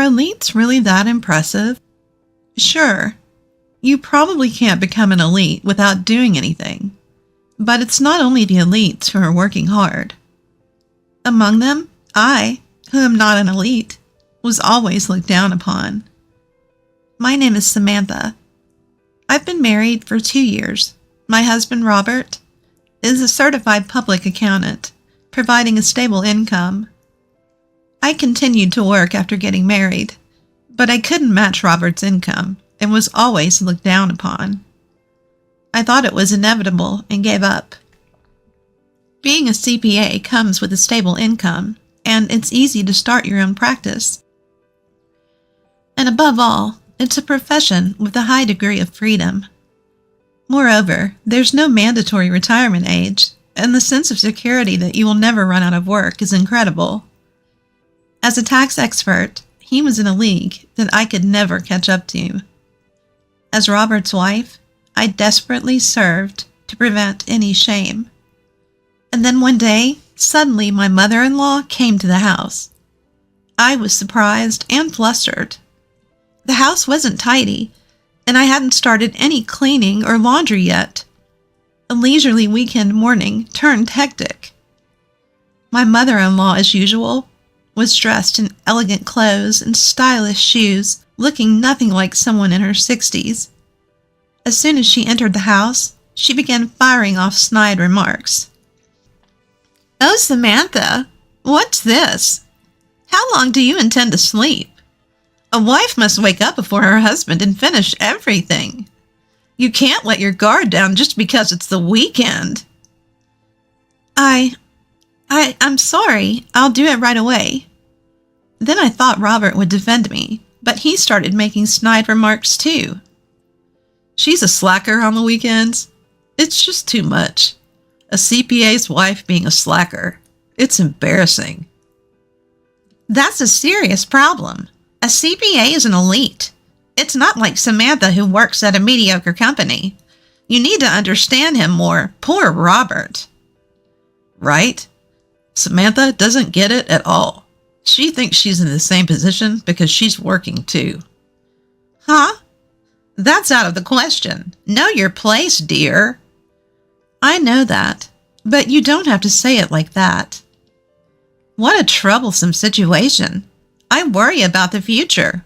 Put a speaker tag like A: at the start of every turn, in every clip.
A: elites really that impressive? Sure, you probably can't become an elite without doing anything. But it's not only the elites who are working hard. Among them, I, who am not an elite, was always looked down upon. My name is Samantha. I've been married for 2 years. My husband, Robert, is a certified public accountant, providing a stable income. I continued to work after getting married, but I couldn't match Robert's income and was always looked down upon. I thought it was inevitable and gave up. Being a CPA comes with a stable income, and it's easy to start your own practice. And above all, it's a profession with a high degree of freedom. Moreover, there's no mandatory retirement age, and the sense of security that you will never run out of work is incredible. As a tax expert, he was in a league that I could never catch up to. As Robert's wife, I desperately served to prevent any shame. And then one day, suddenly my mother-in-law came to the house. I was surprised and flustered. The house wasn't tidy, and I hadn't started any cleaning or laundry yet. A leisurely weekend morning turned hectic. My mother-in-law, as usual, was dressed in elegant clothes and stylish shoes, looking nothing like someone in her 60s. As soon as she entered the house, she began firing off snide remarks. "Oh, Samantha, what's this? How long do you intend to sleep? A wife must wake up before her husband and finish everything. You can't let your guard down just because it's the weekend." I'm sorry. I'll do it right away. Then I thought Robert would defend me, but he started making snide remarks too. "She's a slacker on the weekends. It's just too much. A CPA's wife being a slacker. It's embarrassing." That's a serious problem. A CPA is an elite. It's not like Samantha who works at a mediocre company. You need to understand him more. Poor Robert. Right? Samantha doesn't get it at all. She thinks she's in the same position because she's working too. Huh? That's out of the question. Know your place, dear. I know that, but you don't have to say it like that. What a troublesome situation. I worry about the future.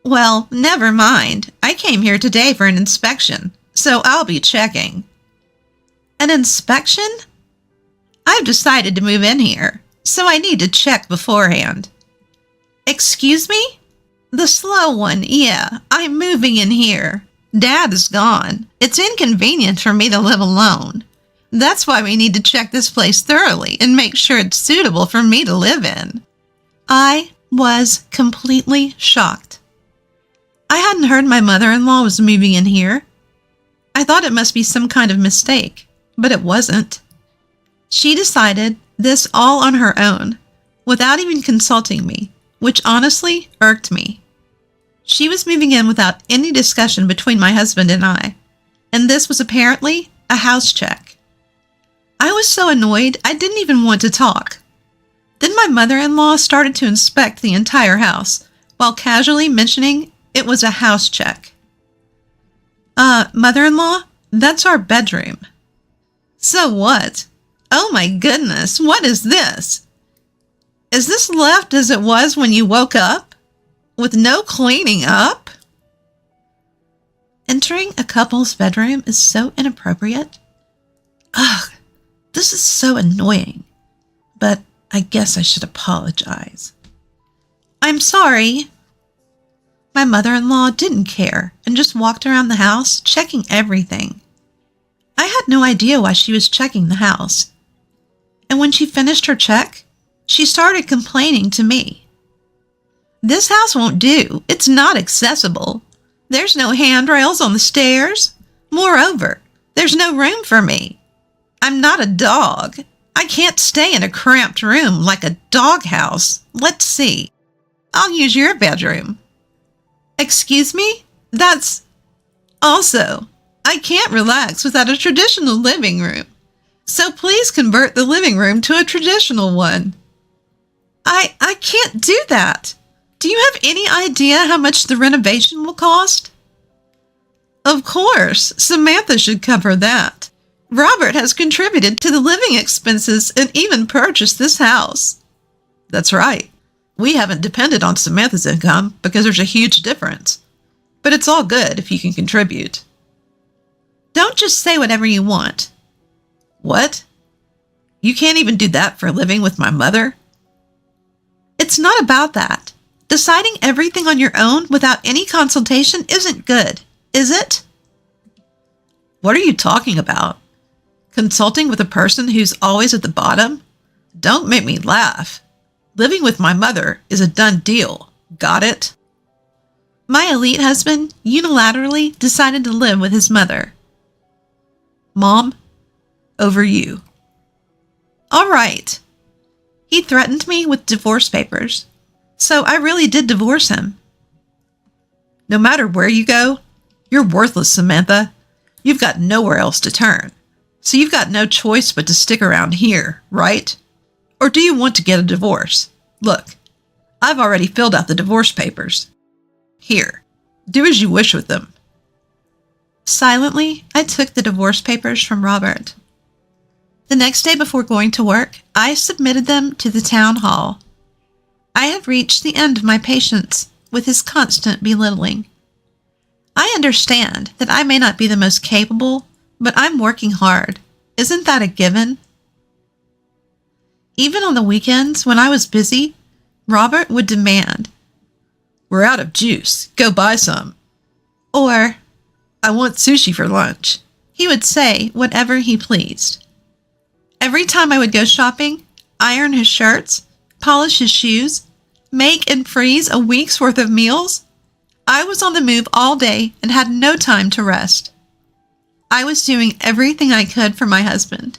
A: Well, never mind. I came here today for an inspection, so I'll be checking. An inspection? I've decided to move in here, so I need to check beforehand. Excuse me? The slow one, yeah. I'm moving in here. Dad is gone. It's inconvenient for me to live alone. That's why we need to check this place thoroughly and make sure it's suitable for me to live in. I was completely shocked. I hadn't heard my mother-in-law was moving in here. I thought it must be some kind of mistake, but it wasn't. She decided this all on her own, without even consulting me, which honestly irked me. She was moving in without any discussion between my husband and I, and this was apparently a house check. I was so annoyed I didn't even want to talk. Then my mother-in-law started to inspect the entire house, while casually mentioning it was a house check. Mother-in-law, that's our bedroom. So what? Oh my goodness, what is this? Is this left as it was when you woke up? With no cleaning up? Entering a couple's bedroom is so inappropriate. Ugh, this is so annoying. But I guess I should apologize. I'm sorry. My mother-in-law didn't care and just walked around the house checking everything. I had no idea why she was checking the house. And when she finished her check, she started complaining to me. This house won't do. It's not accessible. There's no handrails on the stairs. Moreover, there's no room for me. I'm not a dog. I can't stay in a cramped room like a doghouse. Let's see. I'll use your bedroom. Excuse me? That's... Also, I can't relax without a traditional living room. So please convert the living room to a traditional one. I can't do that. Do you have any idea how much the renovation will cost? Of course, Samantha should cover that. Robert has contributed to the living expenses and even purchased this house. That's right. We haven't depended on Samantha's income because there's a huge difference. But it's all good if you can contribute. Don't just say whatever you want. What? You can't even do that for a living with my mother? It's not about that. Deciding everything on your own without any consultation isn't good, is it? What are you talking about? Consulting with a person who's always at the bottom? Don't make me laugh. Living with my mother is a done deal. Got it? My elite husband unilaterally decided to live with his mother. Mom, over you. All right. He threatened me with divorce papers, so I really did divorce him. No matter where you go, you're worthless, Samantha. You've got nowhere else to turn, so you've got no choice but to stick around here, right? Or do you want to get a divorce? Look, I've already filled out the divorce papers. Here, do as you wish with them. Silently, I took the divorce papers from Robert. The next day before going to work, I submitted them to the town hall. I had reached the end of my patience with his constant belittling. I understand that I may not be the most capable, but I'm working hard. Isn't that a given? Even on the weekends when I was busy, Robert would demand, "We're out of juice. Go buy some." Or, "I want sushi for lunch." He would say whatever he pleased. Every time I would go shopping, iron his shirts, polish his shoes, make and freeze a week's worth of meals, I was on the move all day and had no time to rest. I was doing everything I could for my husband.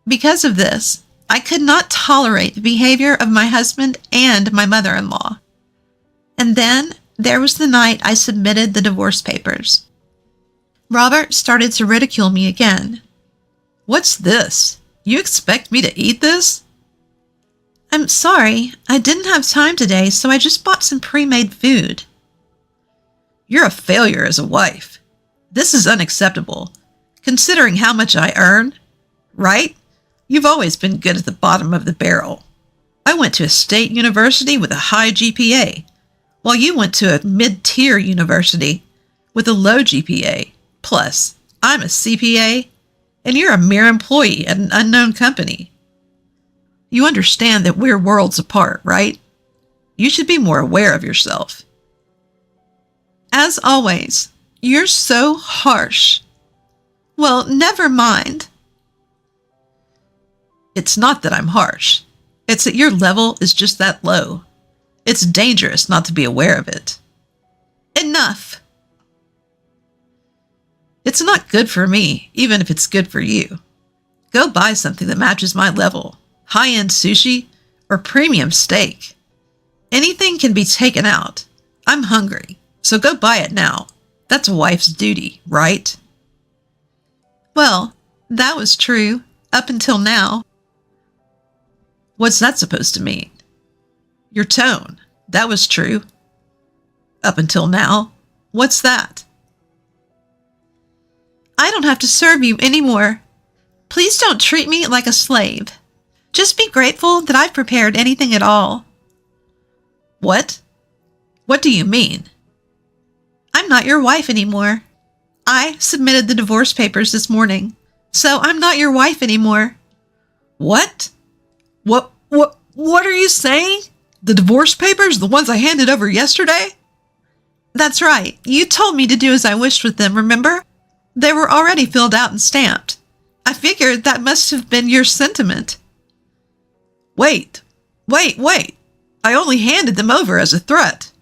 A: Because of this, I could not tolerate the behavior of my husband and my mother-in-law. And then there was the night I submitted the divorce papers. Robert started to ridicule me again. "What's this? You expect me to eat this?" "I'm sorry, I didn't have time today, so I just bought some pre-made food." "You're a failure as a wife. This is unacceptable, considering how much I earn, right? You've always been good at the bottom of the barrel. I went to a state university with a high GPA, while you went to a mid-tier university with a low GPA. Plus, I'm a CPA, and you're a mere employee at an unknown company. You understand that we're worlds apart, right? You should be more aware of yourself." As always, you're so harsh. Well, never mind. It's not that I'm harsh. It's that your level is just that low. It's dangerous not to be aware of it. Enough. It's not good for me, even if it's good for you. Go buy something that matches my level. High-end sushi or premium steak. Anything can be taken out. I'm hungry, so go buy it now. That's a wife's duty, right? Well, that was true, up until now. What's that supposed to mean? Your tone. That was true. Up until now. What's that? I don't have to serve you anymore. Please don't treat me like a slave. Just be grateful that I've prepared anything at all. What? What do you mean? I'm not your wife anymore. I submitted the divorce papers this morning, so I'm not your wife anymore. What? What are you saying? The divorce papers, the ones I handed over yesterday? That's right. You told me to do as I wished with them, remember? They were already filled out and stamped. I figured that must have been your sentiment. Wait. I only handed them over as a threat.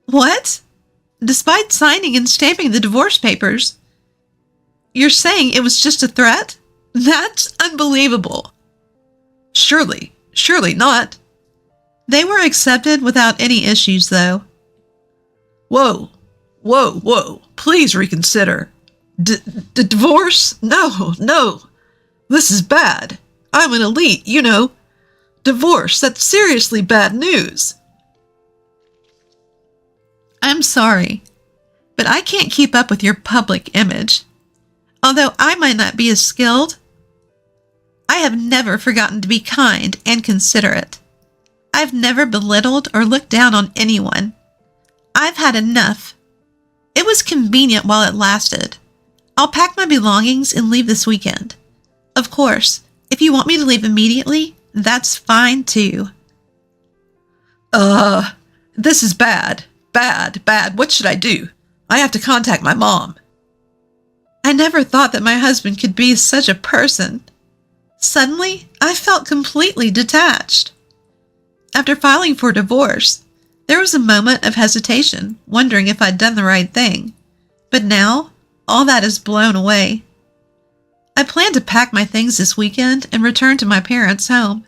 A: What? Despite signing and stamping the divorce papers, you're saying it was just a threat? That's unbelievable. Surely not. They were accepted without any issues, though. Whoa. Please reconsider. Divorce? No. This is bad. I'm an elite, you know.
B: Divorce, that's seriously bad news.
A: I'm sorry, but I can't keep up with your public image. Although I might not be as skilled, I have never forgotten to be kind and considerate. I've never belittled or looked down on anyone. I've had enough. It was convenient while it lasted. I'll pack my belongings and leave this weekend. Of course, if you want me to leave immediately, that's fine too.
B: This is bad. Bad. What should I do? I have to contact my mom.
A: I never thought that my husband could be such a person. Suddenly, I felt completely detached. After filing for divorce, there was a moment of hesitation, wondering if I'd done the right thing. But now, all that is blown away. I plan to pack my things this weekend and return to my parents' home.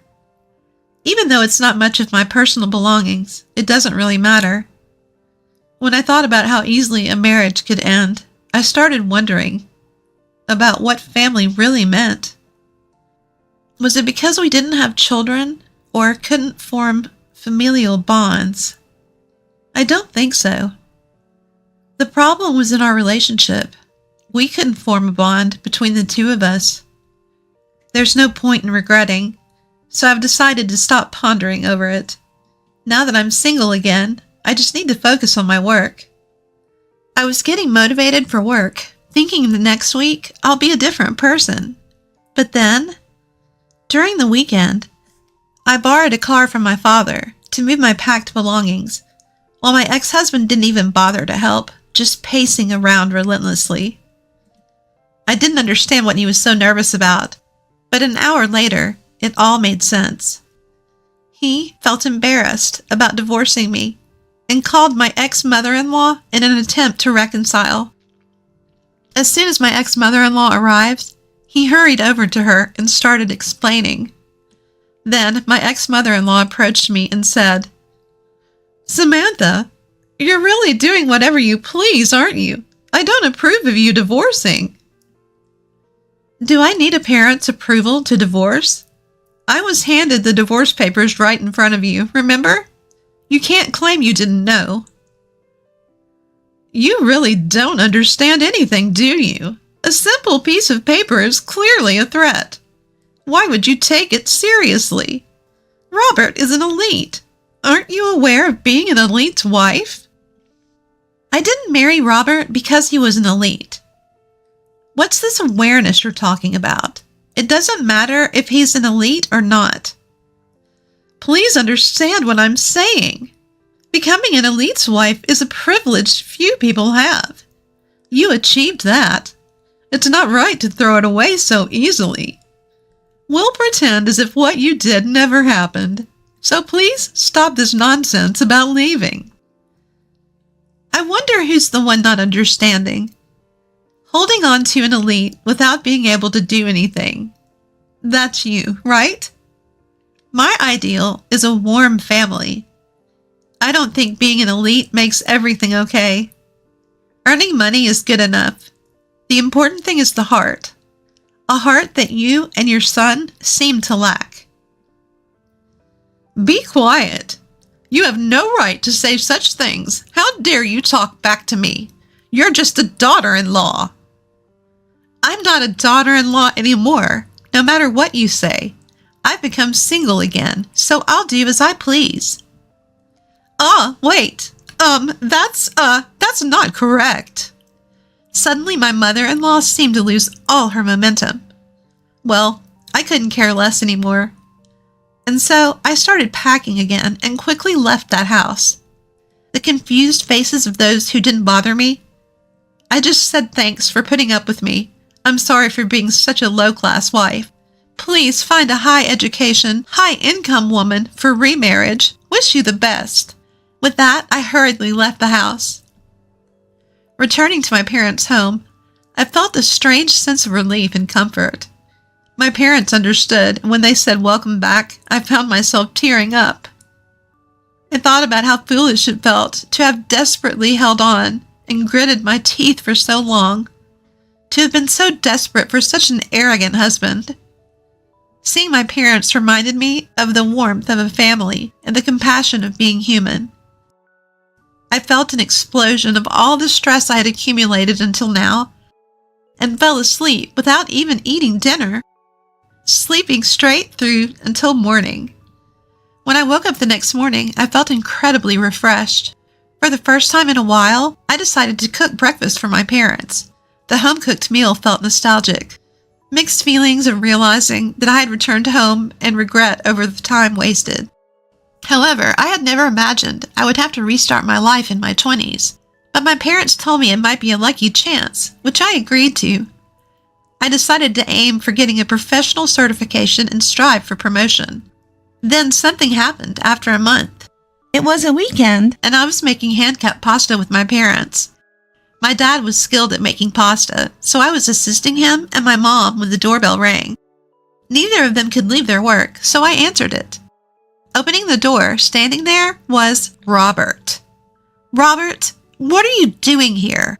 A: Even though it's not much of my personal belongings, it doesn't really matter. When I thought about how easily a marriage could end, I started wondering about what family really meant. Was it because we didn't have children or couldn't form familial bonds? I don't think so. The problem was in our relationship. We couldn't form a bond between the two of us. There's no point in regretting, so I've decided to stop pondering over it. Now that I'm single again, I just need to focus on my work. I was getting motivated for work, thinking the next week I'll be a different person. But then, during the weekend, I borrowed a car from my father to move my packed belongings, while my ex-husband didn't even bother to help, just pacing around relentlessly. I didn't understand what he was so nervous about, but an hour later, it all made sense. He felt embarrassed about divorcing me and called my ex-mother-in-law in an attempt to reconcile. As soon as my ex-mother-in-law arrived, he hurried over to her and started explaining. Then my ex-mother-in-law approached me and said, "Samantha, you're really doing whatever you please, aren't you? I don't approve of you divorcing." Do I need a parent's approval to divorce? I was handed the divorce papers right in front of you, remember? You can't claim you didn't know. You really don't understand anything, do you? A simple piece of paper is clearly a threat. Why would you take it seriously? Robert is an elite. Aren't you aware of being an elite's wife? I didn't marry Robert because he was an elite. What's this awareness you're talking about? It doesn't matter if he's an elite or not. Please understand what I'm saying. Becoming an elite's wife is a privilege few people have. You achieved that. It's not right to throw it away so easily. We'll pretend as if what you did never happened. So please stop this nonsense about leaving. I wonder who's the one not understanding. Holding on to an elite without being able to do anything. That's you, right? My ideal is a warm family. I don't think being an elite makes everything okay. Earning money is good enough. The important thing is the heart. A heart that you and your son seem to lack. Be quiet. You have no right to say such things. How dare you talk back to me? You're just a daughter-in-law. I'm not a daughter-in-law anymore, no matter what you say. I've become single again, so I'll do as I please. Wait. That's not correct. Suddenly my mother-in-law seemed to lose all her momentum. Well, I couldn't care less anymore. And so I started packing again and quickly left that house. The confused faces of those who didn't bother me. I just said thanks for putting up with me. I'm sorry for being such a low-class wife. Please find a high-education, high-income woman for remarriage. Wish you the best. With that, I hurriedly left the house. Returning to my parents' home, I felt a strange sense of relief and comfort. My parents understood, and when they said welcome back, I found myself tearing up. I thought about how foolish it felt to have desperately held on and gritted my teeth for so long, to have been so desperate for such an arrogant husband. Seeing my parents reminded me of the warmth of a family and the compassion of being human. I felt an explosion of all the stress I had accumulated until now and fell asleep without even eating dinner, sleeping straight through until morning. When I woke up the next morning, I felt incredibly refreshed. For the first time in a while, I decided to cook breakfast for my parents. The home-cooked meal felt nostalgic. Mixed feelings of realizing that I had returned home and regret over the time wasted. However, I had never imagined I would have to restart my life in my 20s. But my parents told me it might be a lucky chance, which I agreed to. I decided to aim for getting a professional certification and strive for promotion. Then something happened after a month. It was a weekend, and I was making hand-cut pasta with my parents. My dad was skilled at making pasta, so I was assisting him and my mom when the doorbell rang. Neither of them could leave their work, so I answered it. Opening the door, standing there, was Robert. "Robert, what are you doing here?"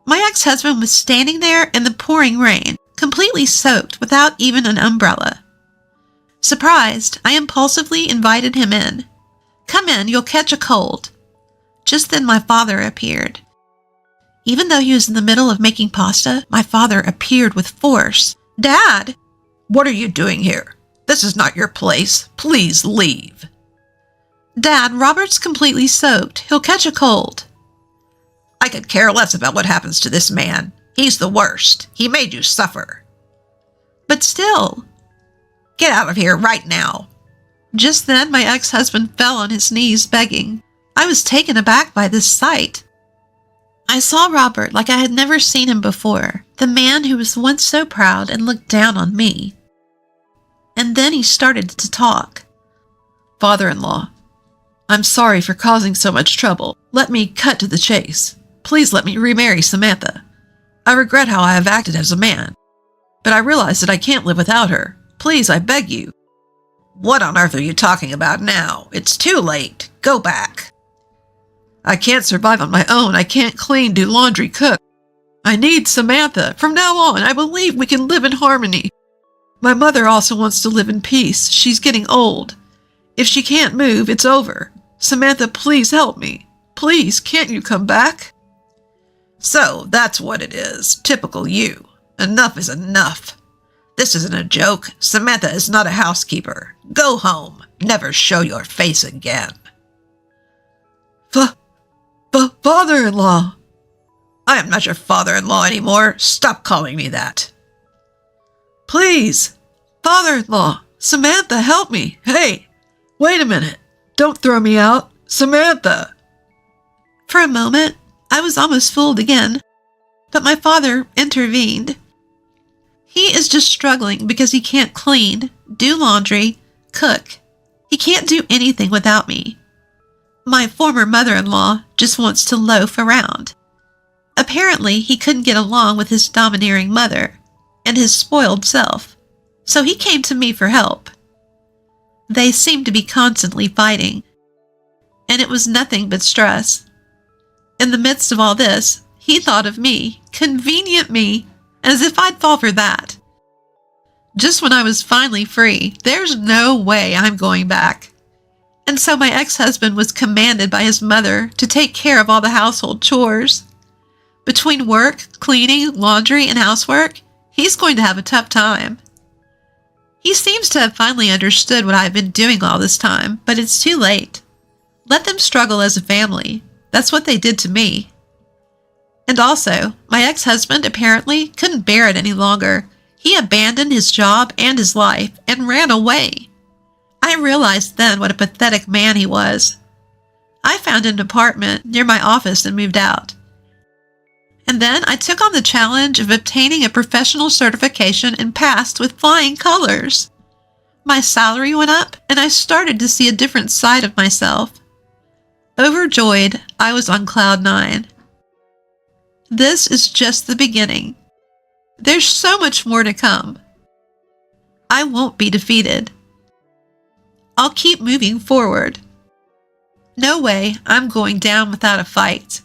A: My ex-husband was standing there in the pouring rain, completely soaked without even an umbrella. Surprised, I impulsively invited him in. "Come in, you'll catch a cold." Just then my father appeared. Even though he was in the middle of making pasta, my father appeared with force. "Dad!"
B: What are you doing here? This is not your place. Please leave."
A: "Dad, Robert's completely soaked. He'll catch a cold."
B: "I could care less about what happens to this man. He's the worst. He made you suffer."
A: "But still."
B: "Get out of here right now."
A: Just then, my ex-husband fell on his knees begging. I was taken aback by this sight. I saw Robert like I had never seen him before, the man who was once so proud and looked down on me. And then he started to talk.
B: "Father-in-law, I'm sorry for causing so much trouble. Let me cut to the chase. Please let me remarry Samantha. I regret how I have acted as a man, but I realize that I can't live without her. Please, I beg you." "What on earth are you talking about now? It's too late. Go back." "I can't survive on my own. I can't clean, do laundry, cook. I need Samantha. From now on, I believe we can live in harmony. My mother also wants to live in peace. She's getting old. If she can't move, it's over. Samantha, please help me. Please, can't you come back?" "So, that's what it is. Typical you. Enough is enough. This isn't a joke. Samantha is not a housekeeper. Go home. Never show your face again." Father-in-law." "I am not your father-in-law anymore. Stop calling me that." "Please, father-in-law, Samantha, help me. Hey, wait a minute. Don't throw me out. Samantha."
A: For a moment, I was almost fooled again, but my father intervened. "He is just struggling because he can't clean, do laundry, cook. He can't do anything without me. My former mother-in-law just wants to loaf around. Apparently, he couldn't get along with his domineering mother and his spoiled self, so he came to me for help. They seemed to be constantly fighting, and it was nothing but stress. In the midst of all this, he thought of me, convenient me, as if I'd fall for that. Just when I was finally free, there's no way I'm going back. And so my ex-husband was commanded by his mother to take care of all the household chores. Between work, cleaning, laundry, and housework, he's going to have a tough time. He seems to have finally understood what I've been doing all this time, but it's too late. Let them struggle as a family. That's what they did to me. And also, my ex-husband apparently couldn't bear it any longer. He abandoned his job and his life and ran away. I realized then what a pathetic man he was. I found an apartment near my office and moved out. And then I took on the challenge of obtaining a professional certification and passed with flying colors. My salary went up, and I started to see a different side of myself. Overjoyed, I was on cloud 9. This is just the beginning. There's so much more to come. I won't be defeated. I'll keep moving forward. No way I'm going down without a fight.